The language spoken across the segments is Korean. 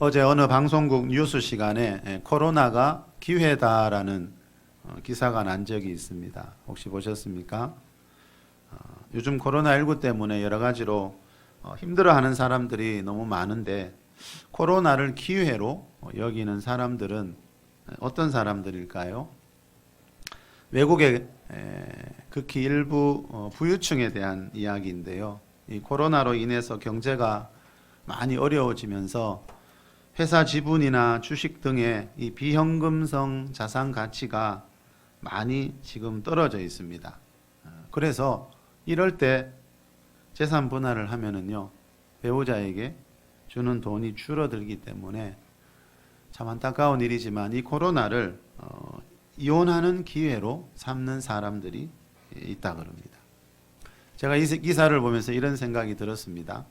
어제 어느 방송국 뉴스 시간에 코로나가 기회다라는 기사가 난 적이 있습니다. 혹시 보셨습니까? 요즘 코로나19 때문에 여러 가지로 힘들어하는 사람들이 너무 많은데 코로나를 기회로 여기는 사람들은 어떤 사람들일까요? 외국의 극히 일부 부유층에 대한 이야기인데요. 이 코로나로 인해서 경제가 많이 어려워지면서 회사 지분이나 주식 등의 이 비현금성 자산 가치가 많이 지금 떨어져 있습니다. 그래서 이럴 때 재산 분할을 하면은요, 배우자에게 주는 돈이 줄어들기 때문에 참 안타까운 일이지만 이 코로나를 이혼하는 기회로 삼는 사람들이 있다 그럽니다. 제가 이 기사를 보면서 이런 생각이 들었습니다.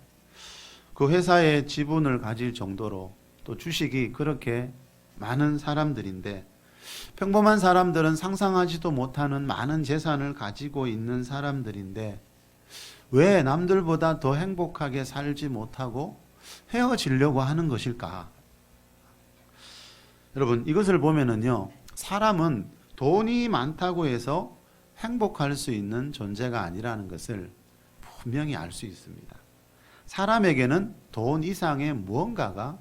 그 회사의 지분을 가질 정도로 또 주식이 그렇게 많은 사람들인데 평범한 사람들은 상상하지도 못하는 많은 재산을 가지고 있는 사람들인데 왜 남들보다 더 행복하게 살지 못하고 헤어지려고 하는 것일까? 여러분, 이것을 보면은요, 사람은 돈이 많다고 해서 행복할 수 있는 존재가 아니라는 것을 분명히 알 수 있습니다. 사람에게는 돈 이상의 무언가가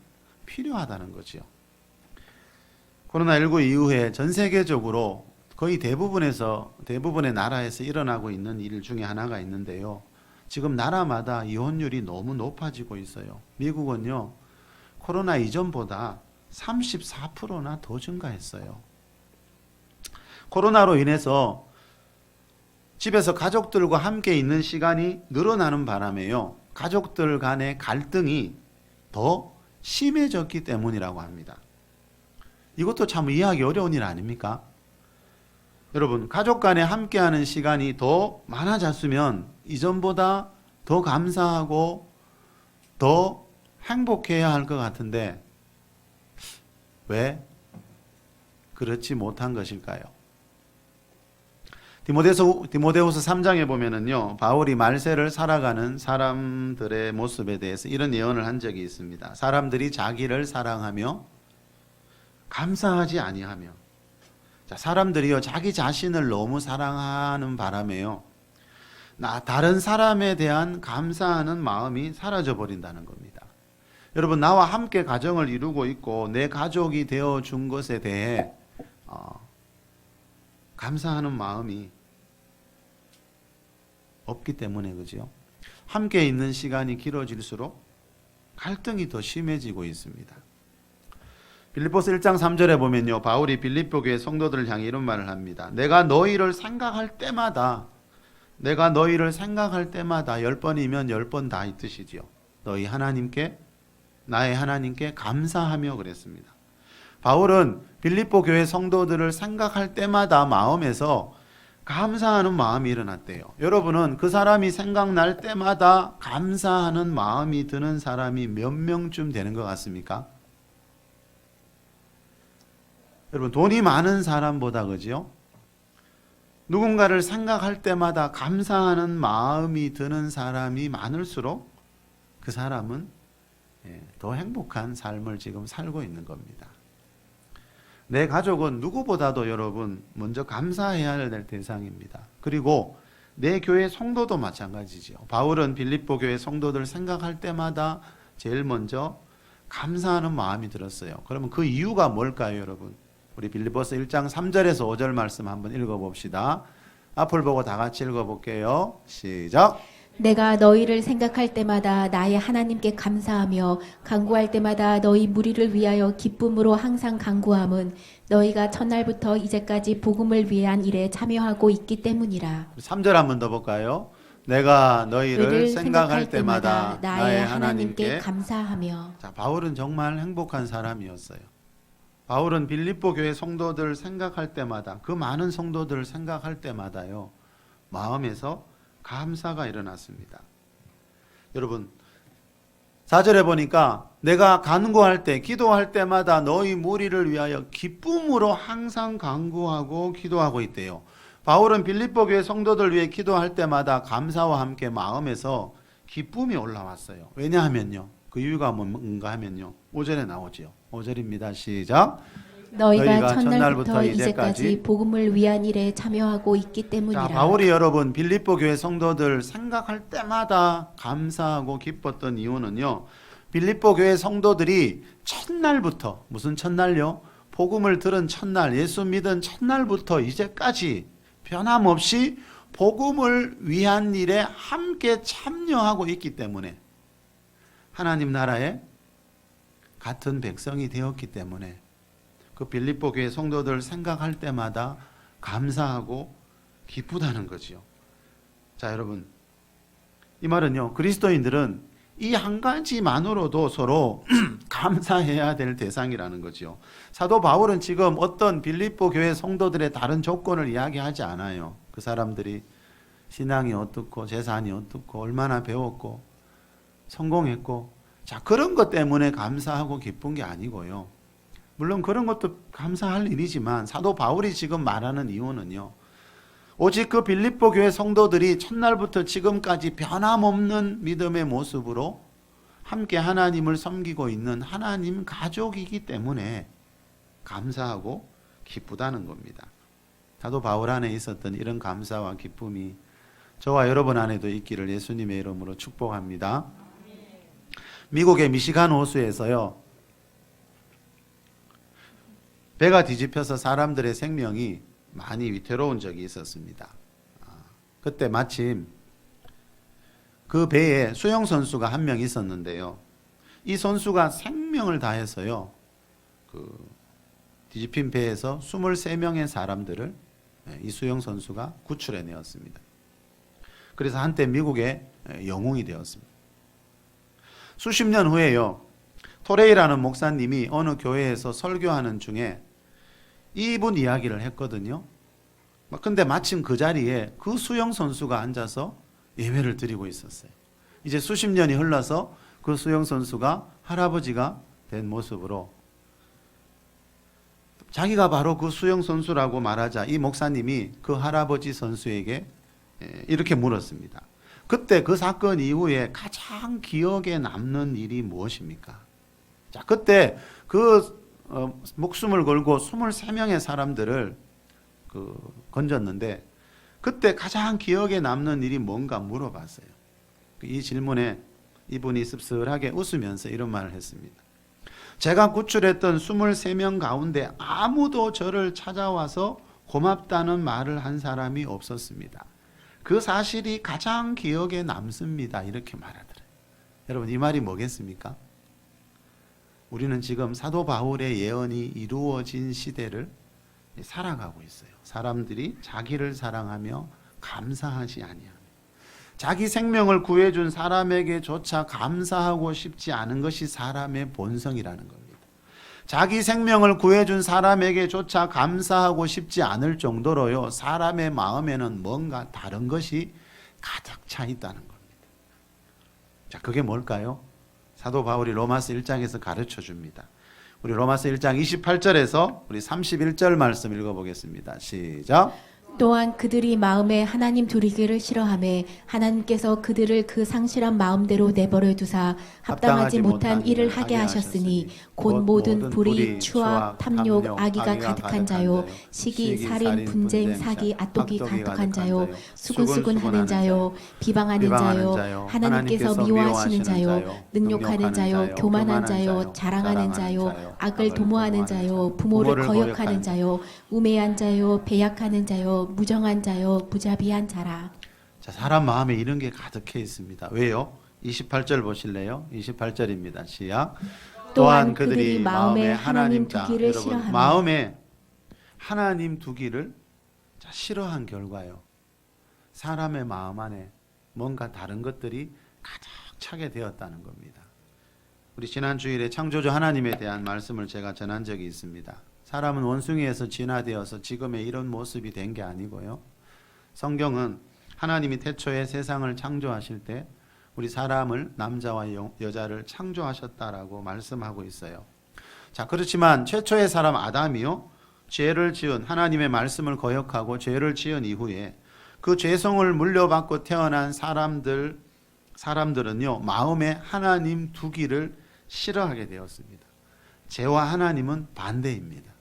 필요하다는 거지요. 코로나19 이후에 전 세계적으로 거의 대부분의 나라에서 일어나고 있는 일 중에 하나가 있는데요. 지금 나라마다 이혼율이 너무 높아지고 있어요. 미국은요, 코로나 이전보다 34%나 더 증가했어요. 코로나로 인해서 집에서 가족들과 함께 있는 시간이 늘어나는 바람에요, 가족들 간의 갈등이 더 심해졌기 때문이라고 합니다. 이것도 참 이해하기 어려운 일 아닙니까? 여러분, 가족 간에 함께하는 시간이 더 많아졌으면 이전보다 더 감사하고 더 행복해야 할 것 같은데 왜 그렇지 못한 것일까요? 디모데후서 3장에 보면은요, 바울이 말세를 살아가는 사람들의 모습에 대해서 이런 예언을 한 적이 있습니다. 사람들이 자기를 사랑하며 감사하지 아니하며, 사람들이요, 자기 자신을 너무 사랑하는 바람에요, 다른 사람에 대한 감사하는 마음이 사라져 버린다는 겁니다. 여러분, 나와 함께 가정을 이루고 있고 내 가족이 되어 준 것에 대해 감사하는 마음이 없기 때문에, 그죠? 함께 있는 시간이 길어질수록 갈등이 더 심해지고 있습니다. 빌립보서 1장 3절에 보면요, 바울이 빌립보 교회 성도들을 향해 이런 말을 합니다. 내가 너희를 생각할 때마다 10번이면 10번 다 이 뜻이지요. 너희 하나님께, 나의 하나님께 감사하며 그랬습니다. 바울은 빌립보 교회 성도들을 생각할 때마다 마음에서 감사하는 마음이 일어났대요. 여러분은 그 사람이 생각날 때마다 감사하는 마음이 드는 사람이 몇 명쯤 되는 것 같습니까? 여러분, 돈이 많은 사람보다, 그죠? 누군가를 생각할 때마다 감사하는 마음이 드는 사람이 많을수록 그 사람은 더 행복한 삶을 지금 살고 있는 겁니다. 내 가족은 누구보다도 여러분 먼저 감사해야 될 대상입니다. 그리고 내 교회 성도도 마찬가지죠. 바울은 빌립보 교회 성도들 생각할 때마다 제일 먼저 감사하는 마음이 들었어요. 그러면 그 이유가 뭘까요, 여러분? 우리 빌립보서 1장 3절에서 5절 말씀 한번 읽어봅시다. 앞을 보고 다 같이 읽어볼게요. 시작. 내가 너희를 생각할 때마다 나의 하나님께 감사하며 간구할 때마다 너희 무리를 위하여 기쁨으로 항상 간구함은 너희가 첫날부터 이제까지 복음을 위한 일에 참여하고 있기 때문이라. 3절 한번 더 볼까요? 내가 너희를 생각할 때마다 나의 하나님께 감사하며. 자, 바울은 정말 행복한 사람이었어요. 바울은 빌립보 교회 성도들을 생각할 때마다, 그 많은 성도들을 생각할 때마다요, 마음에서 감사가 일어났습니다. 여러분, 4절에 보니까 내가 간구할 때, 기도할 때마다 너희 무리를 위하여 기쁨으로 항상 간구하고 기도하고 있대요. 바울은 빌립보 교회 성도들 위해 기도할 때마다 감사와 함께 마음에서 기쁨이 올라왔어요. 왜냐하면요, 그 이유가 뭔가 하면요. 5절에 나오지요. 5절입니다. 시작. 너희가 첫날부터 이제까지 복음을 위한 일에 참여하고 있기 때문이라. 자, 바울이 여러분 빌립보 교회 성도들 생각할 때마다 감사하고 기뻤던 이유는요. 빌립보 교회 성도들이 첫날부터, 무슨 첫날요? 복음을 들은 첫날, 예수 믿은 첫날부터 이제까지 변함없이 복음을 위한 일에 함께 참여하고 있기 때문에, 하나님 나라의 같은 백성이 되었기 때문에 그 빌립보 교회 성도들 생각할 때마다 감사하고 기쁘다는 거지요. 자, 여러분, 이 말은요, 그리스도인들은 이 한 가지만으로도 서로 감사해야 될 대상이라는 거지요. 사도 바울은 지금 어떤 빌립보 교회 성도들의 다른 조건을 이야기하지 않아요. 그 사람들이 신앙이 어떻고 재산이 어떻고 얼마나 배웠고 성공했고, 자, 그런 것 때문에 감사하고 기쁜 게 아니고요. 물론 그런 것도 감사할 일이지만 사도 바울이 지금 말하는 이유는요, 오직 그 빌립보 교회 성도들이 첫날부터 지금까지 변함없는 믿음의 모습으로 함께 하나님을 섬기고 있는 하나님 가족이기 때문에 감사하고 기쁘다는 겁니다. 사도 바울 안에 있었던 이런 감사와 기쁨이 저와 여러분 안에도 있기를 예수님의 이름으로 축복합니다. 미국의 미시간 호수에서요, 배가 뒤집혀서 사람들의 생명이 많이 위태로운 적이 있었습니다. 그때 마침 그 배에 수영 선수가 한 명 있었는데요. 이 선수가 생명을 다해서요, 그 뒤집힌 배에서 23명의 사람들을 이 수영 선수가 구출해 내었습니다. 그래서 한때 미국의 영웅이 되었습니다. 수십 년 후에요, 토레이라는 목사님이 어느 교회에서 설교하는 중에 이분 이야기를 했거든요. 근데 마침 그 자리에 그 수영 선수가 앉아서 예배를 드리고 있었어요. 이제 수십 년이 흘러서 그 수영 선수가 할아버지가 된 모습으로 자기가 바로 그 수영 선수라고 말하자 이 목사님이 그 할아버지 선수에게 이렇게 물었습니다. 그때 그 사건 이후에 가장 기억에 남는 일이 무엇입니까? 자, 그때 그 목숨을 걸고 23명의 사람들을 건졌는데 그때 가장 기억에 남는 일이 뭔가 물어봤어요. 이 질문에 이분이 씁쓸하게 웃으면서 이런 말을 했습니다. 제가 구출했던 23명 가운데 아무도 저를 찾아와서 고맙다는 말을 한 사람이 없었습니다. 그 사실이 가장 기억에 남습니다. 이렇게 말하더래요. 여러분, 이 말이 뭐겠습니까? 우리는 지금 사도 바울의 예언이 이루어진 시대를 살아가고 있어요. 사람들이 자기를 사랑하며 감사하지 아니하며, 자기 생명을 구해준 사람에게조차 감사하고 싶지 않은 것이 사람의 본성이라는 겁니다. 자기 생명을 구해준 사람에게조차 감사하고 싶지 않을 정도로요, 사람의 마음에는 뭔가 다른 것이 가득 차 있다는 겁니다. 자, 그게 뭘까요? 사도 바울이 로마서 1장에서 가르쳐 줍니다. 우리 로마서 1장 28절에서 우리 31절 말씀 읽어보겠습니다. 시작. 또한 그들이 마음에 하나님 두리기를 싫어하매 하나님께서 그들을 그 상실한 마음대로 내버려 두사 합당하지 못한 일을 하게 하셨으니 곧 모든 불의, 추악, 탐욕, 악의가 가득한 자요, 시기, 살인, 분쟁, 사기, 앗독이 가득한 자요, 수군수군하는 자요, 비방하는 자요, 하나님께서 미워하시는 자요, 능욕하는 자요, 교만한 자요, 자랑하는 자요, 악을 도모하는 자요, 부모를 거역하는 자요, 우매한 자요, 배약하는 자요, 무정한 자요, 무자비한 자라. 자, 사람 마음에 이런 게 가득해 있습니다. 왜요? 28절 보실래요? 28절입니다. 시작. 또한 그들이 마음에 하나님 두기를 싫어하며, 마음에 하나님 두기를 싫어한 결과요, 사람의 마음 안에 뭔가 다른 것들이 가득 차게 되었다는 겁니다. 우리 지난 주일에 창조주 하나님에 대한 말씀을 제가 전한 적이 있습니다. 사람은 원숭이에서 진화되어서 지금의 이런 모습이 된 게 아니고요, 성경은 하나님이 태초에 세상을 창조하실 때 우리 사람을, 남자와 여자를 창조하셨다라고 말씀하고 있어요. 자, 그렇지만 최초의 사람 아담이요, 죄를 지은, 하나님의 말씀을 거역하고 죄를 지은 이후에 그 죄성을 물려받고 태어난 사람들 사람들은요, 마음에 하나님 두기를 싫어하게 되었습니다. 죄와 하나님은 반대입니다.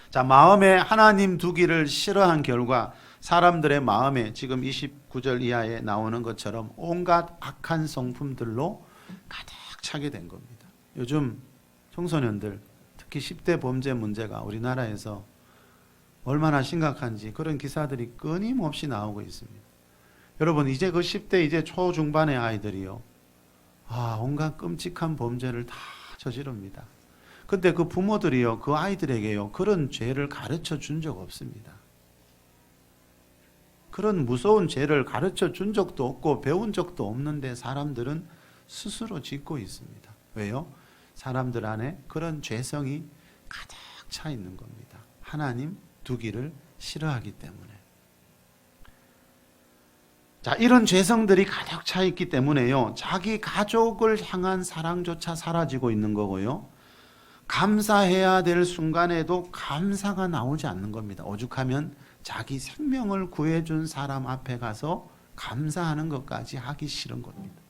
자, 마음에 하나님 두기를 싫어한 결과 사람들의 마음에 지금 29절 이하에 나오는 것처럼 온갖 악한 성품들로 가득 차게 된 겁니다. 요즘 청소년들, 특히 10대 범죄 문제가 우리나라에서 얼마나 심각한지 그런 기사들이 끊임없이 나오고 있습니다. 여러분, 이제 그 10대 이제 초중반의 아이들이요, 온갖 끔찍한 범죄를 다 저지릅니다. 근데 그 부모들이요, 그 아이들에게요, 그런 죄를 가르쳐 준 적 없습니다. 그런 무서운 죄를 가르쳐 준 적도 없고 배운 적도 없는데 사람들은 스스로 짓고 있습니다. 왜요? 사람들 안에 그런 죄성이 가득 차 있는 겁니다. 하나님 두기를 싫어하기 때문에. 자, 이런 죄성들이 가득 차 있기 때문에요, 자기 가족을 향한 사랑조차 사라지고 있는 거고요, 감사해야 될 순간에도 감사가 나오지 않는 겁니다. 오죽하면 자기 생명을 구해준 사람 앞에 가서 감사하는 것까지 하기 싫은 겁니다.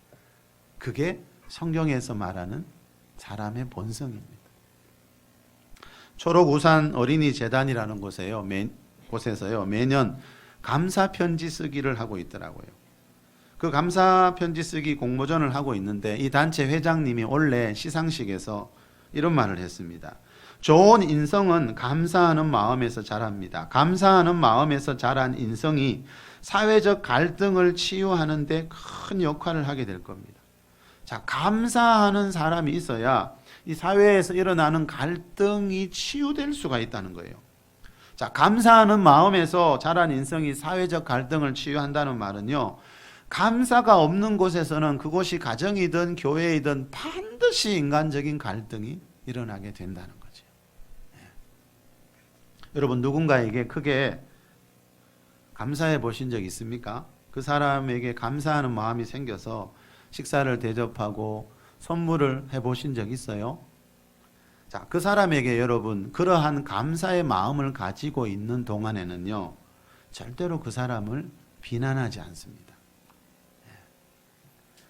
그게 성경에서 말하는 사람의 본성입니다. 초록우산 어린이 재단이라는 곳에서요, 매년 감사 편지 쓰기를 하고 있더라고요. 그 감사 편지 쓰기 공모전을 하고 있는데 이 단체 회장님이 원래 시상식에서 이런 말을 했습니다. 좋은 인성은 감사하는 마음에서 자랍니다. 감사하는 마음에서 자란 인성이 사회적 갈등을 치유하는 데 큰 역할을 하게 될 겁니다. 자, 감사하는 사람이 있어야 이 사회에서 일어나는 갈등이 치유될 수가 있다는 거예요. 자, 감사하는 마음에서 자란 인성이 사회적 갈등을 치유한다는 말은요, 감사가 없는 곳에서는 그곳이 가정이든 교회이든 반드시 인간적인 갈등이 일어나게 된다는 거죠. 여러분, 누군가에게 크게 감사해 보신 적 있습니까? 그 사람에게 감사하는 마음이 생겨서 식사를 대접하고 선물을 해 보신 적 있어요? 자, 그 사람에게 여러분, 그러한 감사의 마음을 가지고 있는 동안에는요, 절대로 그 사람을 비난하지 않습니다.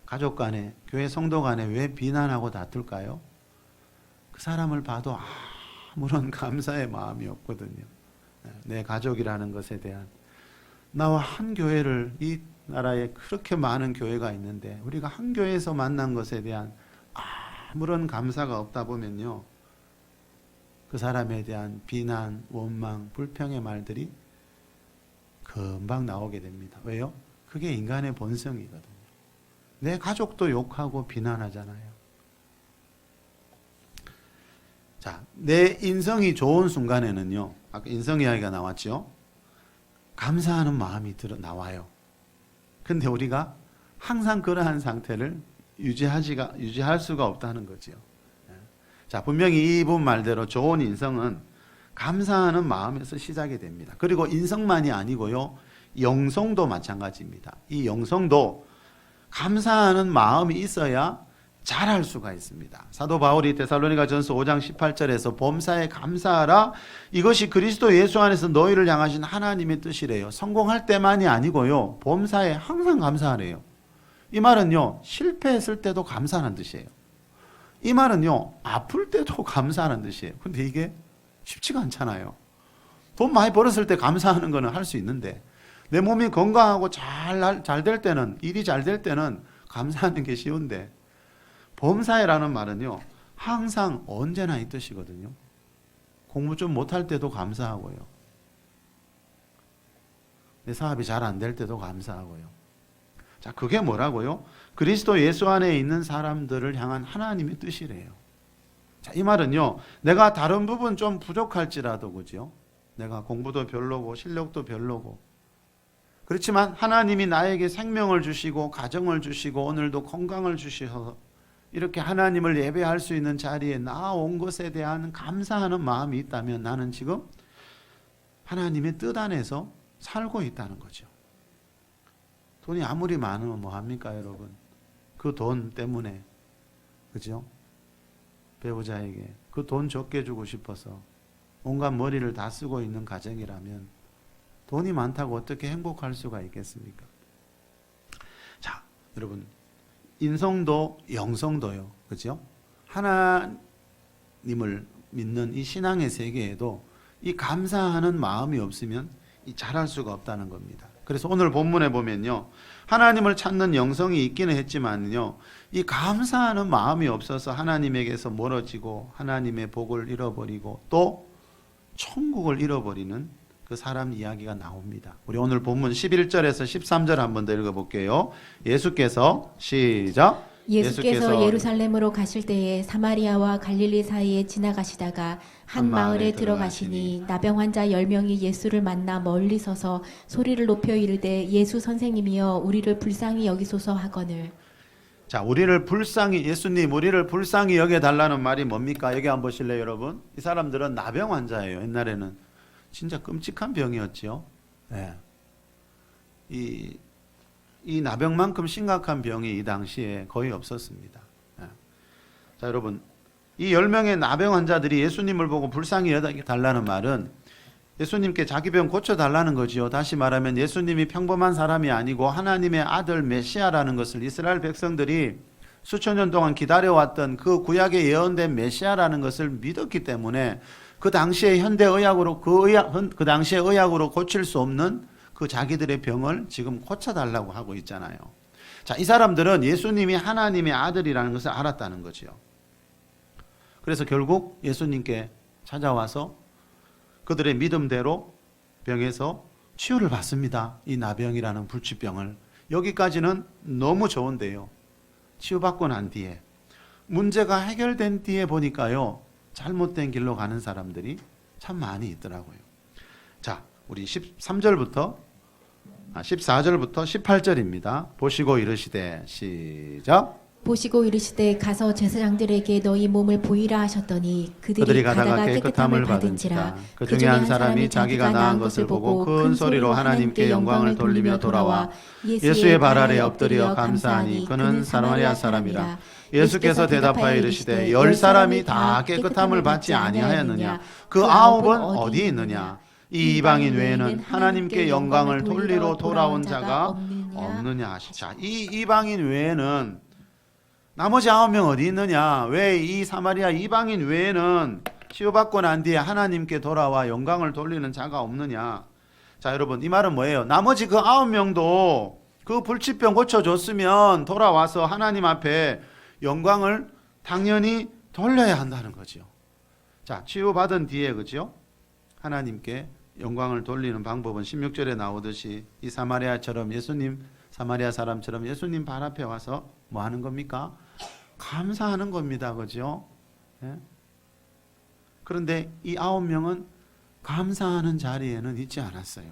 가족 간에, 교회 성도 간에 왜 비난하고 다툴까요? 그 사람을 봐도 아무런 감사의 마음이 없거든요. 내 가족이라는 것에 대한, 나와 한 교회를, 이 나라에 그렇게 많은 교회가 있는데 우리가 한 교회에서 만난 것에 대한 아무런 감사가 없다 보면요, 그 사람에 대한 비난, 원망, 불평의 말들이 금방 나오게 됩니다. 왜요? 그게 인간의 본성이거든요. 내 가족도 욕하고 비난하잖아요. 자, 내 인성이 좋은 순간에는요, 아까 인성 이야기가 나왔죠. 감사하는 마음이 나와요. 근데 우리가 항상 그러한 상태를 유지할 수가 없다는 거죠. 자, 분명히 이분 말대로 좋은 인성은 감사하는 마음에서 시작이 됩니다. 그리고 인성만이 아니고요, 영성도 마찬가지입니다. 이 영성도 감사하는 마음이 있어야 잘할 수가 있습니다. 사도 바울이 데살로니가전서 5장 18절에서 범사에 감사하라, 이것이 그리스도 예수 안에서 너희를 향하신 하나님의 뜻이래요. 성공할 때만이 아니고요, 범사에 항상 감사하래요. 이 말은요, 실패했을 때도 감사하는 뜻이에요. 이 말은요, 아플 때도 감사하는 뜻이에요. 근데 이게 쉽지가 않잖아요. 돈 많이 벌었을 때 감사하는 거는 할 수 있는데, 내 몸이 건강하고 잘 될 때는, 일이 잘 될 때는 감사하는 게 쉬운데, 범사에라는 말은요, 항상 언제나 이 뜻이거든요. 공부 좀 못할 때도 감사하고요, 내 사업이 잘 안 될 때도 감사하고요. 자, 그게 뭐라고요? 그리스도 예수 안에 있는 사람들을 향한 하나님의 뜻이래요. 자, 이 말은요, 내가 다른 부분 좀 부족할지라도, 그죠? 내가 공부도 별로고 실력도 별로고, 그렇지만 하나님이 나에게 생명을 주시고 가정을 주시고 오늘도 건강을 주셔서 이렇게 하나님을 예배할 수 있는 자리에 나온 것에 대한 감사하는 마음이 있다면 나는 지금 하나님의 뜻 안에서 살고 있다는 거죠. 돈이 아무리 많으면 뭐합니까, 여러분? 그 돈 때문에, 그죠? 배우자에게 그 돈 적게 주고 싶어서 온갖 머리를 다 쓰고 있는 가정이라면 돈이 많다고 어떻게 행복할 수가 있겠습니까? 자, 여러분, 인성도 영성도요. 그죠? 하나님을 믿는 이 신앙의 세계에도 이 감사하는 마음이 없으면 이 잘할 수가 없다는 겁니다. 그래서 오늘 본문에 보면요, 하나님을 찾는 영성이 있기는 했지만요, 이 감사하는 마음이 없어서 하나님에게서 멀어지고 하나님의 복을 잃어버리고 또 천국을 잃어버리는 그 사람 이야기가 나옵니다. 우리 오늘 본문 11절에서 13절 한번 더 읽어볼게요. 예수께서 시작. 예수께서 예루살렘으로 가실 때에 사마리아와 갈릴리 사이에 지나가시다가 한 마을에 들어가시니 나병 환자 10명이 예수를 만나 멀리 서서 소리를 높여 이르되 예수 선생님이여 우리를 불쌍히 여기소서 하거늘. 자, 예수님 우리를 불쌍히 여겨달라는 말이 뭡니까? 여기 한번 보실래요, 여러분? 이 사람들은 나병 환자예요. 옛날에는 진짜 끔찍한 병이었죠. 네. 이 나병만큼 심각한 병이 이 당시에 거의 없었습니다. 네. 자, 여러분, 이 10명의 나병 환자들이 예수님을 보고 불쌍히 여겨달라는 말은 예수님께 자기 병 고쳐달라는 거지요. 다시 말하면 예수님이 평범한 사람이 아니고 하나님의 아들 메시아라는 것을 이스라엘 백성들이 수천 년 동안 기다려왔던 그 구약에 예언된 메시아라는 것을 믿었기 때문에 그 당시에 현대의학으로 그 당시에 의학으로 고칠 수 없는 그 자기들의 병을 지금 고쳐달라고 하고 있잖아요. 자, 이 사람들은 예수님이 하나님의 아들이라는 것을 알았다는 거지요. 그래서 결국 예수님께 찾아와서 그들의 믿음대로 병에서 치유를 받습니다. 이 나병이라는 불치병을. 여기까지는 너무 좋은데요. 치유받고 난 뒤에 문제가 해결된 뒤에 보니까요, 잘못된 길로 가는 사람들이 참 많이 있더라고요. 자, 우리 14절부터 18절입니다. 보시고 이르시되 시작. 보시고 이르시되 가서 제사장들에게 너희 몸을 보이라 하셨더니 그들이 가다가 깨끗함을 받은지라. 그 중에 한 사람이 자기가 나은 것을 보고 큰 소리로 하나님께 영광을 돌리며 돌아와 예수의 발 아래 엎드려 감사하니 그는 사마리아 사람이라. 예수께서 대답하여 이르시되 10사람이 다 깨끗함을 받지 아니하였느냐? 그 9은 어디 있느냐? 이 이방인 외에는 하나님께 영광을 돌리러 돌아온 자가 없느냐 하시자. 이 이방인 외에는 나머지 9명 어디 있느냐? 왜 이 사마리아 이방인 외에는 치유받고 난 뒤에 하나님께 돌아와 영광을 돌리는 자가 없느냐? 자, 여러분, 이 말은 뭐예요? 나머지 그 9명도 그 불치병 고쳐줬으면 돌아와서 하나님 앞에 영광을 당연히 돌려야 한다는 거죠. 자, 치유받은 뒤에, 그죠? 하나님께 영광을 돌리는 방법은 16절에 나오듯이 이 사마리아처럼 사마리아 사람처럼 예수님 발 앞에 와서 뭐 하는 겁니까? 감사하는 겁니다. 그죠? 예? 그런데 이 9명은 감사하는 자리에는 있지 않았어요.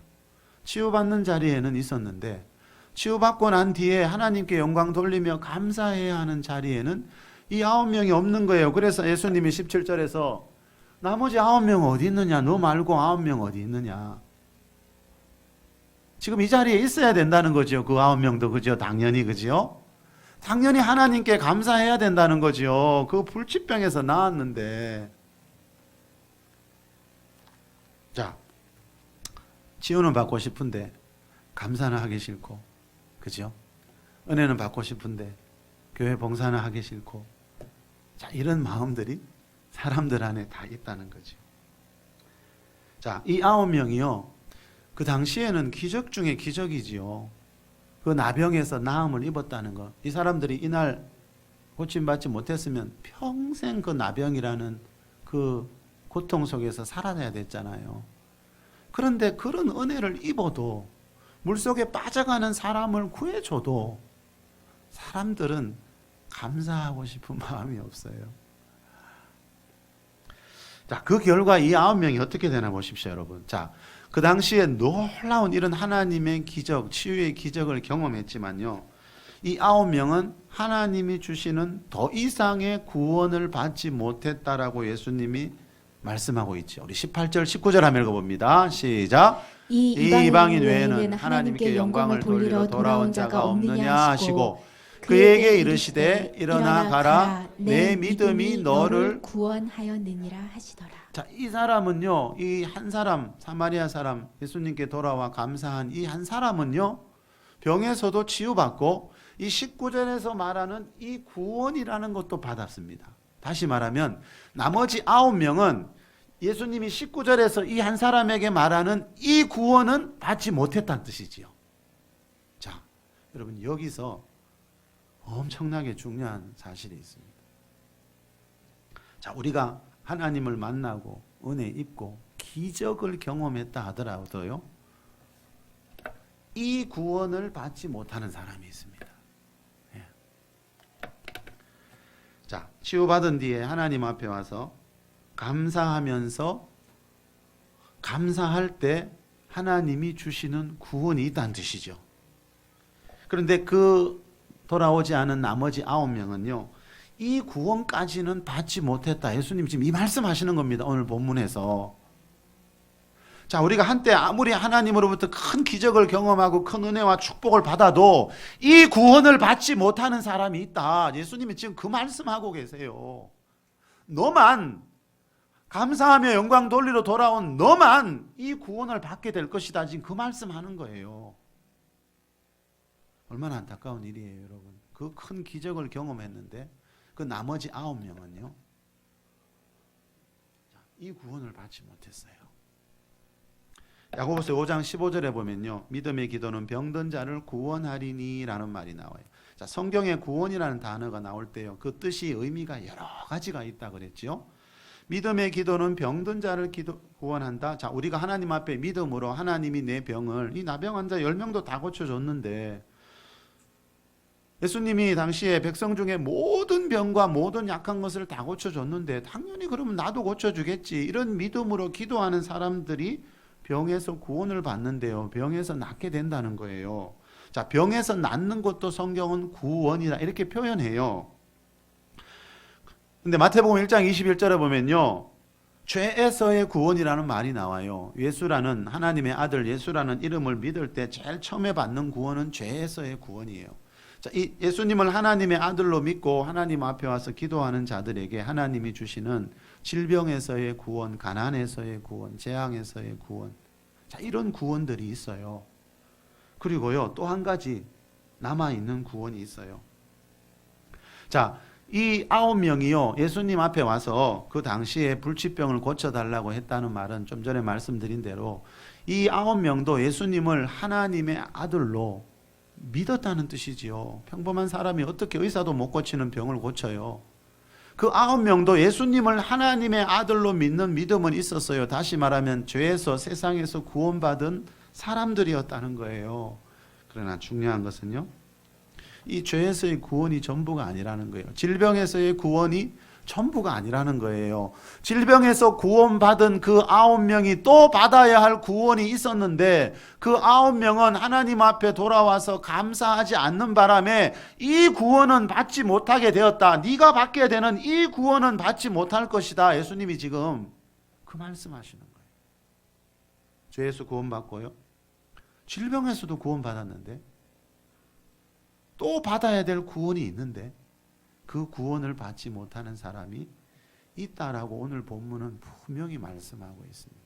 치유받는 자리에는 있었는데 치유받고 난 뒤에 하나님께 영광 돌리며 감사해야 하는 자리에는 이 9명이 없는 거예요. 그래서 예수님이 17절에서 나머지 9명 어디 있느냐? 너 말고 9명 어디 있느냐? 지금 이 자리에 있어야 된다는 거죠. 그 9명도, 그죠? 당연히, 그죠? 당연히 하나님께 감사해야 된다는 거죠. 그 불치병에서 나았는데. 자, 치유는 받고 싶은데 감사는 하기 싫고, 그죠? 은혜는 받고 싶은데 교회 봉사는 하기 싫고, 자, 이런 마음들이 사람들 안에 다 있다는 거죠. 자, 이 9명이요, 그 당시에는 기적 중에 기적이지요. 그 나병에서 나음을 입었다는 것. 이 사람들이 이날 고침받지 못했으면 평생 그 나병이라는 그 고통 속에서 살아야 됐잖아요. 그런데 그런 은혜를 입어도, 물속에 빠져가는 사람을 구해줘도 사람들은 감사하고 싶은 마음이 없어요. 자, 그 결과 이 9명이 어떻게 되나 보십시오, 여러분. 자, 그 당시에 놀라운 이런 하나님의 기적, 치유의 기적을 경험했지만요, 이 9명은 하나님이 주시는 더 이상의 구원을 받지 못했다라고 예수님이 말씀하고 있죠. 우리 18절, 19절 한번 읽어봅니다. 시작. 이 이방인 외에는 하나님께 영광을 돌리러 돌아온 자가 없느냐 하시고 그에게 이르시되 일어나 가라, 내 믿음이 너를 구원하였느니라 하시더라. 자, 이 사람은요, 이 한 사람, 사마리아 사람, 예수님께 돌아와 감사한 이 한 사람은요, 병에서도 치유받고 이 19절에서 말하는 이 구원이라는 것도 받았습니다. 다시 말하면 나머지 9명은 예수님이 19절에서 이 한 사람에게 말하는 이 구원은 받지 못했다는 뜻이지요. 자, 여러분 여기서 엄청나게 중요한 사실이 있습니다. 자, 우리가 하나님을 만나고 은혜 입고 기적을 경험했다 하더라도요, 이 구원을 받지 못하는 사람이 있습니다. 예. 자, 치유받은 뒤에 하나님 앞에 와서 감사하면서 감사할 때 하나님이 주시는 구원이 있다는 뜻이죠. 그런데 그 돌아오지 않은 나머지 9명은요, 이 구원까지는 받지 못했다. 예수님 지금 이 말씀하시는 겁니다. 오늘 본문에서. 자, 우리가 한때 아무리 하나님으로부터 큰 기적을 경험하고 큰 은혜와 축복을 받아도 이 구원을 받지 못하는 사람이 있다. 예수님이 지금 그 말씀하고 계세요. 너만 감사하며 영광 돌리러 돌아온 너만 이 구원을 받게 될 것이다. 지금 그 말씀하는 거예요. 얼마나 안타까운 일이에요, 여러분. 그 큰 기적을 경험했는데 그 나머지 9명은요, 이 구원을 받지 못했어요. 야고보서 5장 15절에 보면요, 믿음의 기도는 병든 자를 구원하리니 라는 말이 나와요. 자, 성경에 구원이라는 단어가 나올 때요, 그 뜻이 의미가 여러 가지가 있다 그랬죠. 믿음의 기도는 병든 자를 구원한다. 자, 우리가 하나님 앞에 믿음으로 하나님이 내 병을, 이 나병 환자 10명도 다 고쳐줬는데 예수님이 당시에 백성 중에 모든 병과 모든 약한 것을 다 고쳐줬는데 당연히 그러면 나도 고쳐주겠지, 이런 믿음으로 기도하는 사람들이 병에서 구원을 받는데요, 병에서 낫게 된다는 거예요. 자, 병에서 낫는 것도 성경은 구원이다 이렇게 표현해요. 근데 마태복음 1장 21절에 보면요, 죄에서의 구원이라는 말이 나와요. 예수라는 하나님의 아들 예수라는 이름을 믿을 때 제일 처음에 받는 구원은 죄에서의 구원이에요. 자, 이 예수님을 하나님의 아들로 믿고 하나님 앞에 와서 기도하는 자들에게 하나님이 주시는 질병에서의 구원, 가난에서의 구원, 재앙에서의 구원, 자, 이런 구원들이 있어요. 그리고요, 또 한 가지 남아있는 구원이 있어요. 자, 이 9명이요, 예수님 앞에 와서 그 당시에 불치병을 고쳐달라고 했다는 말은 좀 전에 말씀드린 대로 이 9명도 예수님을 하나님의 아들로 믿었다는 뜻이지요. 평범한 사람이 어떻게 의사도 못 고치는 병을 고쳐요? 그 9명도 예수님을 하나님의 아들로 믿는 믿음은 있었어요. 다시 말하면 죄에서, 세상에서 구원받은 사람들이었다는 거예요. 그러나 중요한 것은요, 이 죄에서의 구원이 전부가 아니라는 거예요. 질병에서의 구원이 전부가 아니라는 거예요. 질병에서 구원받은 그 9명이 또 받아야 할 구원이 있었는데 그 9명은 하나님 앞에 돌아와서 감사하지 않는 바람에 이 구원은 받지 못하게 되었다. 네가 받게 되는 이 구원은 받지 못할 것이다. 예수님이 지금 그 말씀하시는 거예요. 죄에서 구원받고요, 질병에서도 구원받았는데 또 받아야 될 구원이 있는데 그 구원을 받지 못하는 사람이 있다라고 오늘 본문은 분명히 말씀하고 있습니다.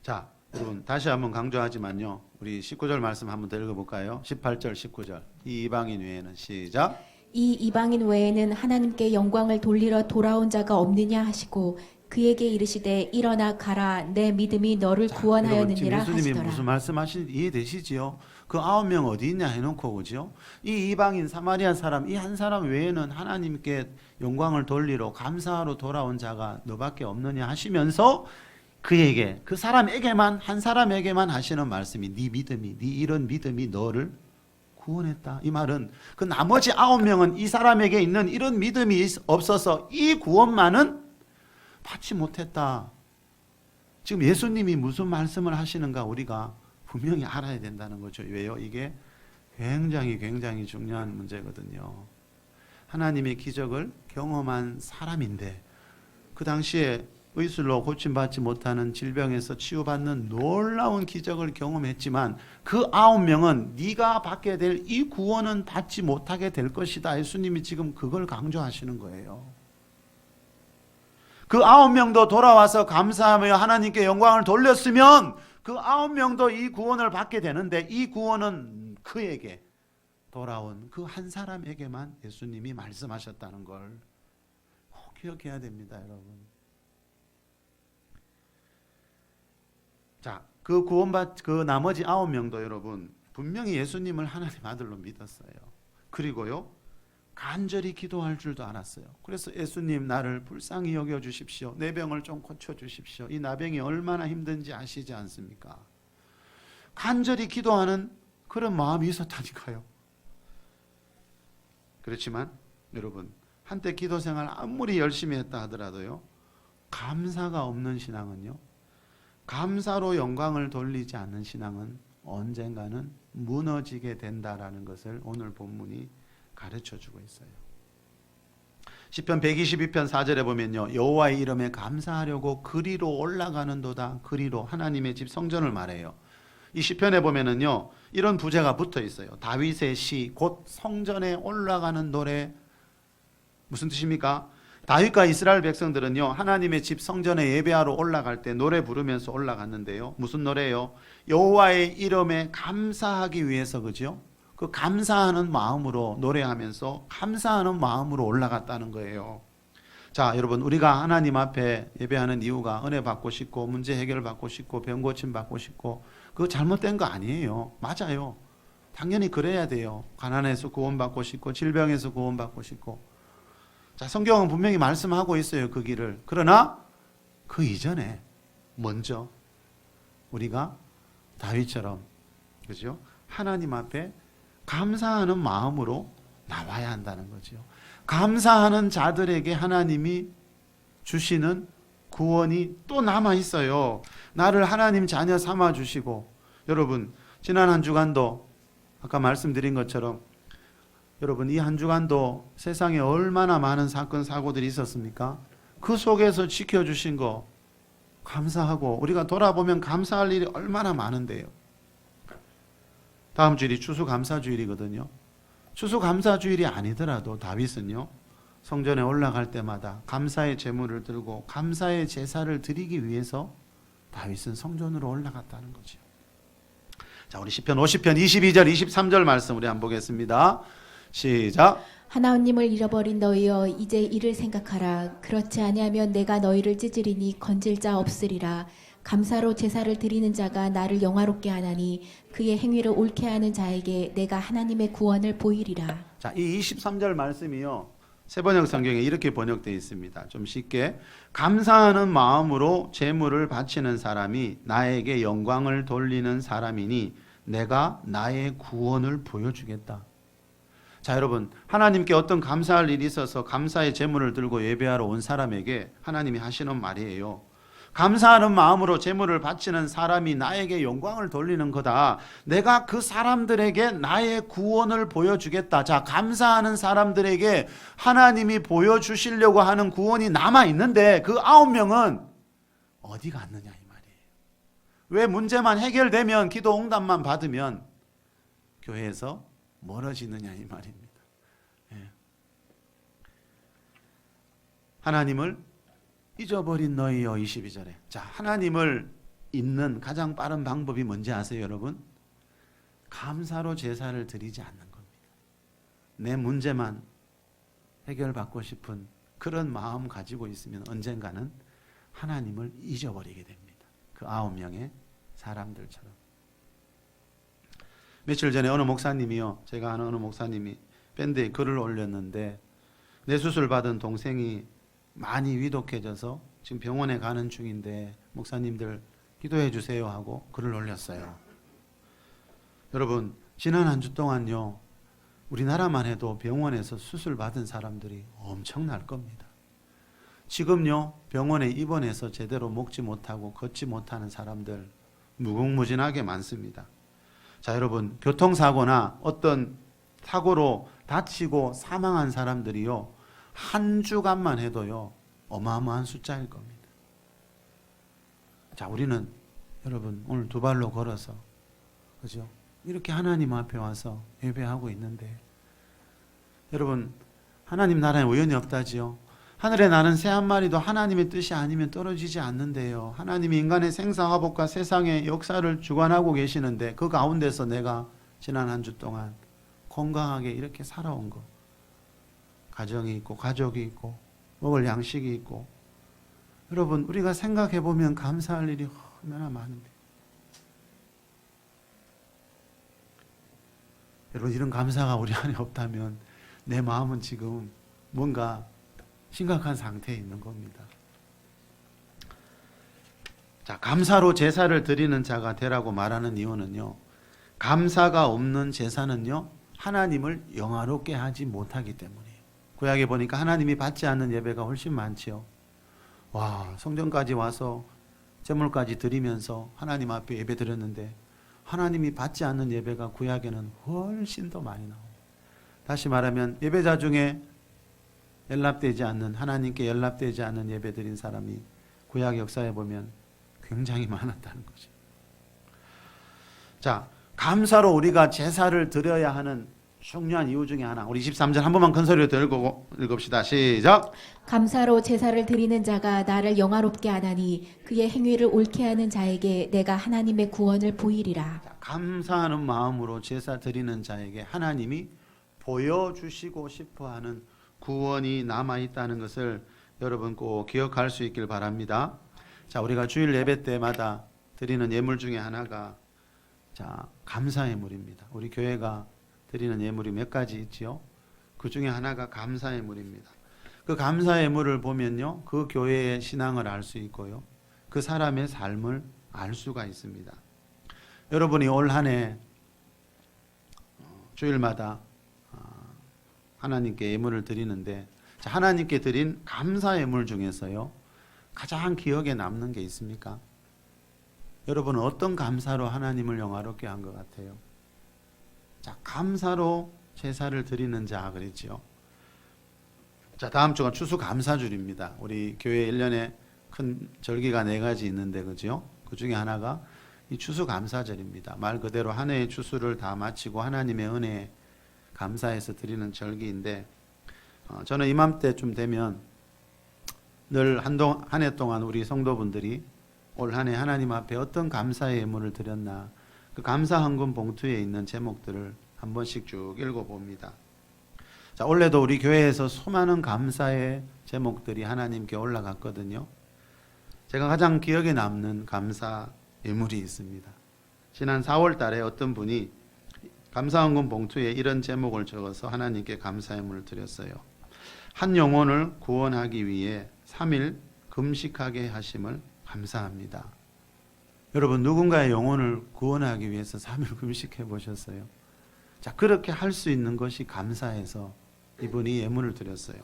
자, 여러분 다시 한번 강조하지만요, 우리 19절 말씀 한번 더 읽어볼까요? 18절 19절 이 이방인 외에는 시작. 이 이방인 외에는 하나님께 영광을 돌리러 돌아온 자가 없느냐 하시고 그에게 이르시되 일어나 가라, 내 믿음이 너를 구원하였느니라 예수님이 하시더라. 무슨 말씀하시는지 이해되시지요? 그 9명 어디 있냐 해놓고, 그죠? 이 이방인 사마리아 사람, 이 한 사람 외에는 하나님께 영광을 돌리러 감사하러 돌아온 자가 너밖에 없느냐 하시면서 그에게, 그 사람에게만, 한 사람에게만 하시는 말씀이 네 믿음이, 네 이런 믿음이 너를 구원했다. 이 말은 그 나머지 9명은 이 사람에게 있는 이런 믿음이 없어서 이 구원만은 받지 못했다. 지금 예수님이 무슨 말씀을 하시는가 우리가 분명히 알아야 된다는 거죠. 왜요? 이게 굉장히 중요한 문제거든요. 하나님의 기적을 경험한 사람인데 그 당시에 의술로 고침받지 못하는 질병에서 치유받는 놀라운 기적을 경험했지만 그 9명은 네가 받게 될 이 구원은 받지 못하게 될 것이다. 예수님이 지금 그걸 강조하시는 거예요. 그 9명도 돌아와서 감사하며 하나님께 영광을 돌렸으면 그 9명도 이 구원을 받게 되는데 이 구원은 그에게 돌아온 그 한 사람에게만 예수님이 말씀하셨다는 걸 꼭 기억해야 됩니다, 여러분. 자, 그 나머지 9명도 여러분 분명히 예수님을 하나님 아들로 믿었어요. 그리고요 간절히 기도할 줄도 알았어요. 그래서 예수님 나를 불쌍히 여겨 주십시오. 내 병을 좀 고쳐 주십시오. 이 나병이 얼마나 힘든지 아시지 않습니까? 간절히 기도하는 그런 마음이 있었다니까요. 그렇지만 여러분 한때 기도 생활 아무리 열심히 했다 하더라도요 감사가 없는 신앙은요, 감사로 영광을 돌리지 않는 신앙은 언젠가는 무너지게 된다라는 것을 오늘 본문이 가르쳐주고 있어요. 시편 122편 4절에 보면요, 여호와의 이름에 감사하려고 그리로 올라가는도다. 그리로 하나님의 집 성전을 말해요. 이 시편에 보면은요 이런 부제가 붙어 있어요. 다윗의 시 곧 성전에 올라가는 노래. 무슨 뜻입니까? 다윗과 이스라엘 백성들은요 하나님의 집 성전에 예배하러 올라갈 때 노래 부르면서 올라갔는데요, 무슨 노래예요? 여호와의 이름에 감사하기 위해서, 그죠? 그 감사하는 마음으로 노래하면서 감사하는 마음으로 올라갔다는 거예요. 자, 여러분 우리가 하나님 앞에 예배하는 이유가 은혜 받고 싶고 문제 해결 받고 싶고 병 고침 받고 싶고 그거 잘못된 거 아니에요. 맞아요. 당연히 그래야 돼요. 가난해서 구원받고 싶고 질병에서 구원받고 싶고. 자, 성경은 분명히 말씀하고 있어요, 그 길을. 그러나 그 이전에 먼저 우리가 다윗처럼, 그죠? 하나님 앞에 감사하는 마음으로 나와야 한다는 거죠. 감사하는 자들에게 하나님이 주시는 구원이 또 남아 있어요. 나를 하나님 자녀 삼아 주시고. 여러분 지난 한 주간도 아까 말씀드린 것처럼 여러분 이 한 주간도 세상에 얼마나 많은 사건 사고들이 있었습니까? 그 속에서 지켜주신 거 감사하고, 우리가 돌아보면 감사할 일이 얼마나 많은데요. 다음 주일이 추수감사주일이거든요. 추수감사주일이 아니더라도 다윗은요 성전에 올라갈 때마다 감사의 제물을 들고 감사의 제사를 드리기 위해서 다윗은 성전으로 올라갔다는 거죠. 자, 우리 시편 50편 22절 23절 말씀 우리 한번 보겠습니다. 시작. 하나님을 잃어버린 너희여 이제 이를 생각하라. 그렇지 아니하면 내가 너희를 찢으리니 건질 자 없으리라. 감사로 제사를 드리는 자가 나를 영화롭게 하나니 그의 행위를 옳게 하는 자에게 내가 하나님의 구원을 보이리라. 자, 이 23절 말씀이요 세번역 성경에 이렇게 번역되어 있습니다. 좀 쉽게, 감사하는 마음으로 제물을 바치는 사람이 나에게 영광을 돌리는 사람이니 내가 나의 구원을 보여주겠다. 자, 여러분 하나님께 어떤 감사할 일이 있어서 감사의 제물을 들고 예배하러 온 사람에게 하나님이 하시는 말이에요. 감사하는 마음으로 제물을 바치는 사람이 나에게 영광을 돌리는 거다. 내가 그 사람들에게 나의 구원을 보여주겠다. 자, 감사하는 사람들에게 하나님이 보여주시려고 하는 구원이 남아 있는데 그 9명은 어디 갔느냐 이 말이에요. 왜 문제만 해결되면 기도 응답만 받으면 교회에서 멀어지느냐 이 말입니다. 예. 하나님을 잊어버린 너희여 22절에. 자, 하나님을 잊는 가장 빠른 방법이 뭔지 아세요, 여러분? 감사로 제사를 드리지 않는 겁니다. 내 문제만 해결받고 싶은 그런 마음 가지고 있으면 언젠가는 하나님을 잊어버리게 됩니다. 그 9명의 사람들처럼. 며칠 전에 어느 목사님이요, 제가 아는 어느 목사님이 밴드에 글을 올렸는데 내 수술 받은 동생이 많이 위독해져서 지금 병원에 가는 중인데 목사님들 기도해 주세요 하고 글을 올렸어요. 여러분 지난 한 주 동안요 우리나라만 해도 병원에서 수술 받은 사람들이 엄청날 겁니다. 지금요 병원에 입원해서 제대로 먹지 못하고 걷지 못하는 사람들 무궁무진하게 많습니다. 자, 여러분 교통사고나 어떤 사고로 다치고 사망한 사람들이요 한 주간만 해도요 어마어마한 숫자일 겁니다. 자, 우리는 여러분 오늘 두 발로 걸어서, 그죠? 이렇게 하나님 앞에 와서 예배하고 있는데 여러분 하나님 나라에 우연이 없다지요. 하늘에 나는 새 한 마리도 하나님의 뜻이 아니면 떨어지지 않는데요. 하나님이 인간의 생사화복과 세상의 역사를 주관하고 계시는데 그 가운데서 내가 지난 한 주 동안 건강하게 이렇게 살아온 거. 가정이 있고 가족이 있고 먹을 양식이 있고 여러분 우리가 생각해 보면 감사할 일이 얼마나 많은데 여러분 이런 감사가 우리 안에 없다면 내 마음은 지금 뭔가 심각한 상태에 있는 겁니다. 자, 감사로 제사를 드리는 자가 되라고 말하는 이유는요. 감사가 없는 제사는요. 하나님을 영화롭게 하지 못하기 때문이에요. 구약에 보니까 하나님이 받지 않는 예배가 훨씬 많지요. 와, 성전까지 와서 제물까지 드리면서 하나님 앞에 예배 드렸는데 하나님이 받지 않는 예배가 구약에는 훨씬 더 많이 나옵니다. 다시 말하면 예배자 중에 연락되지 않는 하나님께 연락되지 않는 예배 드린 사람이 구약 역사에 보면 굉장히 많았다는 거죠. 자, 감사로 우리가 제사를 드려야 하는 중요한 이유 중에 하나. 우리 23절 한 번만 큰 소리로 읽읍시다. 시작. 감사로 제사를 드리는 자가 나를 영화롭게 하나니 그의 행위를 옳게 하는 자에게 내가 하나님의 구원을 보이리라. 자, 감사하는 마음으로 제사 드리는 자에게 하나님이 보여주시고 싶어하는 구원이 남아있다는 것을 여러분 꼭 기억할 수 있길 바랍니다. 자, 우리가 주일 예배 때마다 드리는 예물 중에 하나가 자, 감사 예물입니다. 우리 교회가 드리는 예물이 몇 가지 있지요? 그 중에 하나가 감사 예물입니다. 그 감사 예물을 보면요, 그 교회의 신앙을 알 수 있고요, 그 사람의 삶을 알 수가 있습니다. 여러분이 올 한 해 주일마다 하나님께 예물을 드리는데 자, 하나님께 드린 감사 예물 중에서요 가장 기억에 남는 게 있습니까? 여러분은 어떤 감사로 하나님을 영화롭게 한 것 같아요? 자, 감사로 제사를 드리는 자 그랬지요. 자, 다음 주가 추수감사절입니다. 우리 교회 1년에 큰 절기가 4가지 있는데 그죠? 그 중에 하나가 이 추수감사절입니다. 말 그대로 한 해의 추수를 다 마치고 하나님의 은혜에 감사해서 드리는 절기인데 저는 이맘때쯤 되면 늘 한 해 동안 우리 성도분들이 올 한 해 하나님 앞에 어떤 감사의 예물을 드렸나 그 감사 헌금 봉투에 있는 제목들을 한 번씩 쭉 읽어봅니다. 자, 올해도 우리 교회에서 수많은 감사의 제목들이 하나님께 올라갔거든요. 제가 가장 기억에 남는 감사 예물이 있습니다. 지난 4월 달에 어떤 분이 감사 헌금 봉투에 이런 제목을 적어서 하나님께 감사 예물을 드렸어요. 한 영혼을 구원하기 위해 3일 금식하게 하심을 감사합니다. 여러분 누군가의 영혼을 구원하기 위해서 3일 금식해 보셨어요? 자, 그렇게 할 수 있는 것이 감사해서 이분이 예물을 드렸어요.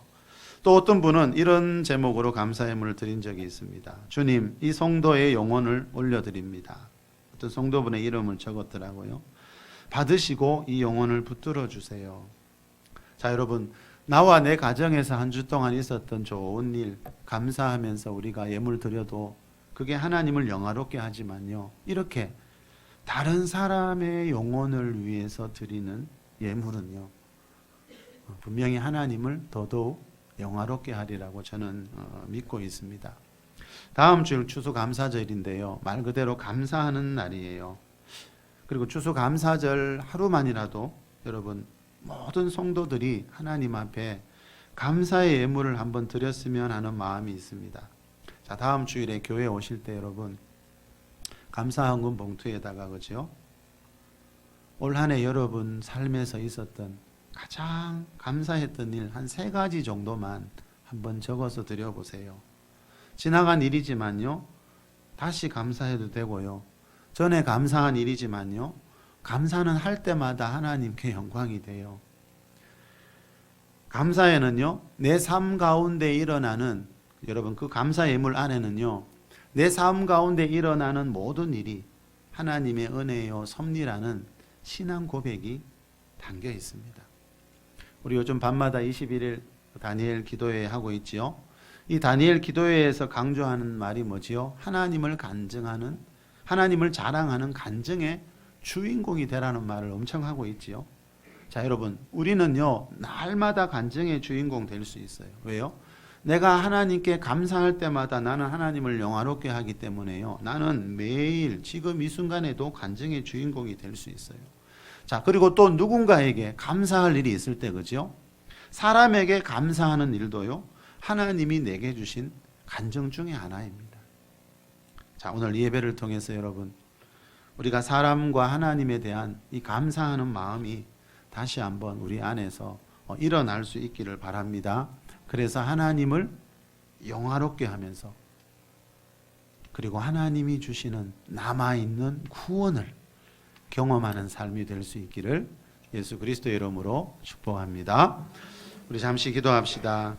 또 어떤 분은 이런 제목으로 감사 예물을 드린 적이 있습니다. 주님, 이 성도의 영혼을 올려드립니다. 어떤 성도분의 이름을 적었더라고요. 받으시고 이 영혼을 붙들어 주세요. 자, 여러분 나와 내 가정에서 한 주 동안 있었던 좋은 일 감사하면서 우리가 예물 드려도 그게 하나님을 영화롭게 하지만요, 이렇게 다른 사람의 영혼을 위해서 드리는 예물은요 분명히 하나님을 더더욱 영화롭게 하리라고 저는 믿고 있습니다. 다음 주 추수감사절인데요, 말 그대로 감사하는 날이에요. 그리고 추수감사절 하루만이라도 여러분 모든 성도들이 하나님 앞에 감사의 예물을 한번 드렸으면 하는 마음이 있습니다. 자, 다음 주일에 교회 오실 때 여러분 감사 헌금 봉투에다가 그죠? 올 한 해 여러분 삶에서 있었던 가장 감사했던 일 한 3가지 정도만 한번 적어서 드려보세요. 지나간 일이지만요 다시 감사해도 되고요, 전에 감사한 일이지만요 감사는 할 때마다 하나님께 영광이 돼요. 감사에는요 내 삶 가운데 일어나는 여러분 그 감사 예물 안에는요 내 삶 가운데 일어나는 모든 일이 하나님의 은혜요 섭리라는 신앙 고백이 담겨 있습니다. 우리 요즘 밤마다 21일 다니엘 기도회 하고 있지요. 이 다니엘 기도회에서 강조하는 말이 뭐지요? 하나님을 간증하는, 하나님을 자랑하는 간증의 주인공이 되라는 말을 엄청 하고 있지요. 자, 여러분 우리는요 날마다 간증의 주인공 될 수 있어요. 왜요? 내가 하나님께 감사할 때마다 나는 하나님을 영화롭게 하기 때문에요 나는 매일 지금 이 순간에도 간증의 주인공이 될 수 있어요. 자, 그리고 또 누군가에게 감사할 일이 있을 때, 그죠? 사람에게 감사하는 일도요, 하나님이 내게 주신 간증 중에 하나입니다. 자, 오늘 이 예배를 통해서 여러분, 우리가 사람과 하나님에 대한 이 감사하는 마음이 다시 한번 우리 안에서 일어날 수 있기를 바랍니다. 그래서 하나님을 영화롭게 하면서, 그리고 하나님이 주시는 남아있는 구원을 경험하는 삶이 될 수 있기를 예수 그리스도의 이름으로 축복합니다. 우리 잠시 기도합시다.